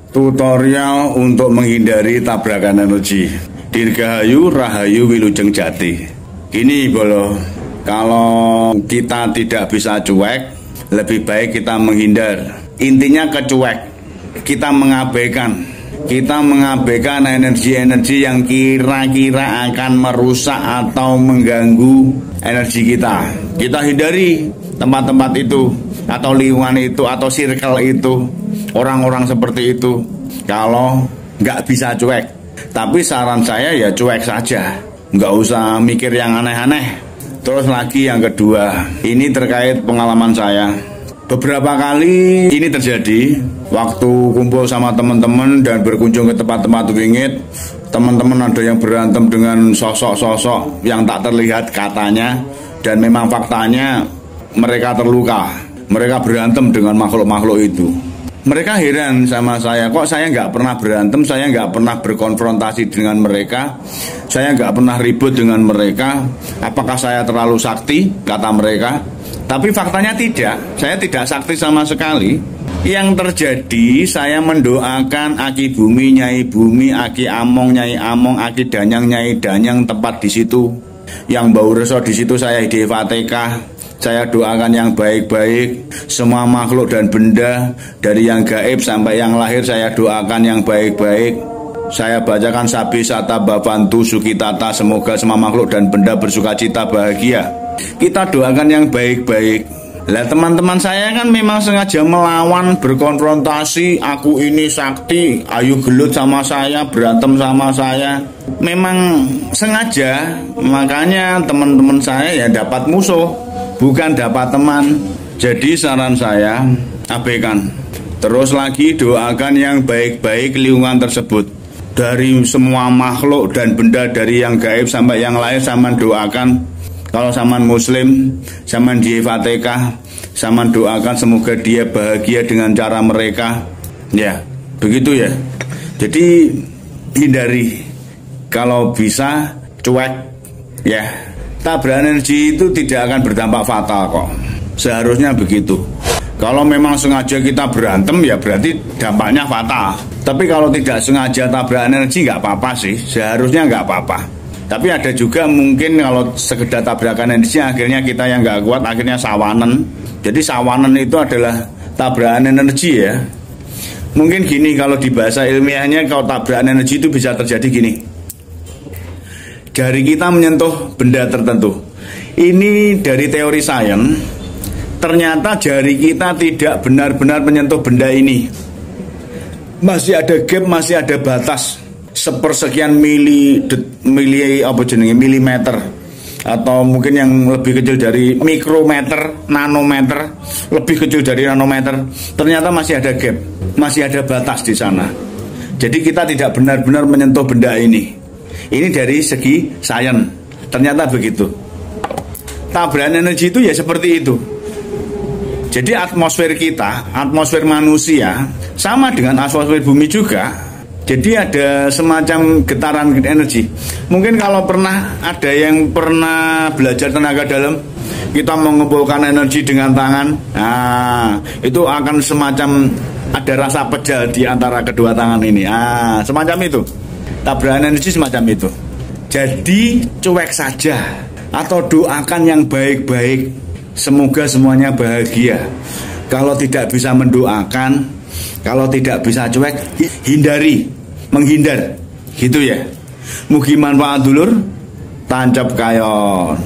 Tutorial untuk menghindari tabrakan energi. Dirgahayu Rahayu Wilujeng Jati. Gini bolo, kalau kita tidak bisa cuek, lebih baik kita menghindar. Intinya kecuek, kita mengabaikan energi-energi yang kira-kira akan merusak atau mengganggu energi kita. Kita hindari tempat-tempat itu, atau lingkungan itu, atau circle itu, orang-orang seperti itu. Kalau nggak bisa cuek, tapi saran saya ya cuek saja, nggak usah mikir yang aneh-aneh. Terus lagi yang kedua, ini terkait pengalaman saya. Beberapa kali ini terjadi waktu kumpul sama teman-teman dan berkunjung ke tempat-tempat wingit. Teman-teman ada yang berantem dengan sosok-sosok yang tak terlihat katanya, dan memang faktanya mereka terluka. Mereka berantem dengan makhluk-makhluk itu. Mereka heran sama saya, kok saya nggak pernah berantem, saya nggak pernah berkonfrontasi dengan mereka, saya nggak pernah ribut dengan mereka. Apakah saya terlalu sakti, kata mereka. Tapi faktanya tidak, saya tidak sakti sama sekali. Yang terjadi, saya mendoakan Aki Bumi, Nyai Bumi, Aki Among, Nyai Among, Aki Danyang, Nyai Danyang tepat di situ. Yang bau reso di situ saya hidayah Fatihah. Saya doakan yang baik-baik, semua makhluk dan benda, dari yang gaib sampai yang lahir saya doakan yang baik-baik. Saya bacakan Sabi Sata Babantu Sukitata, semoga semua makhluk dan benda bersukacita bahagia. Kita doakan yang baik-baik. Lah teman-teman saya kan memang sengaja melawan, berkonfrontasi, aku ini sakti, ayo gelut sama saya, berantem sama saya. Memang sengaja, makanya teman-teman saya ya dapat musuh, bukan dapat teman. Jadi saran saya, abaikan. Terus lagi doakan yang baik-baik lingkungan tersebut. Dari semua makhluk dan benda, dari yang gaib sampai yang lahir, sama doakan. Kalau saman muslim, saman di Fatihah, saman doakan semoga dia bahagia dengan cara mereka. Ya, begitu ya. Jadi hindari, kalau bisa cuek ya. Tabrakan energi itu tidak akan berdampak fatal kok. Seharusnya begitu. Kalau memang sengaja kita berantem ya berarti dampaknya fatal. Tapi kalau tidak sengaja tabrakan energi nggak apa-apa sih. Seharusnya nggak apa-apa. Tapi ada juga mungkin kalau sekedar tabrakan energi akhirnya kita yang nggak kuat akhirnya sawanan. Jadi sawanan itu adalah tabrakan energi ya. Mungkin gini, kalau di bahasa ilmiahnya kalau tabrakan energi itu bisa terjadi gini. Jari kita menyentuh benda tertentu. Ini dari teori sains. Ternyata jari kita tidak benar-benar menyentuh benda ini. Masih ada gap, masih ada batas. Sepersekian milimeter, atau mungkin yang lebih kecil dari mikrometer, nanometer, lebih kecil dari nanometer. Ternyata masih ada gap, masih ada batas di sana. Jadi kita tidak benar-benar menyentuh benda ini. Ini dari segi sains, ternyata begitu. Tabrakan energi itu ya seperti itu. Jadi atmosfer kita, atmosfer manusia, sama dengan atmosfer bumi juga. Jadi ada semacam getaran energi. Mungkin kalau pernah ada yang pernah belajar tenaga dalam, kita mengumpulkan energi dengan tangan, nah itu akan semacam ada rasa pejal di antara kedua tangan ini. Semacam itu. Tabrakan energi semacam itu. Jadi cuek saja, atau doakan yang baik-baik, semoga semuanya bahagia. Kalau tidak bisa mendoakan, kalau tidak bisa cuek, hindari, menghindar, gitu ya. Mugi manfaat dulur, tancap kayon.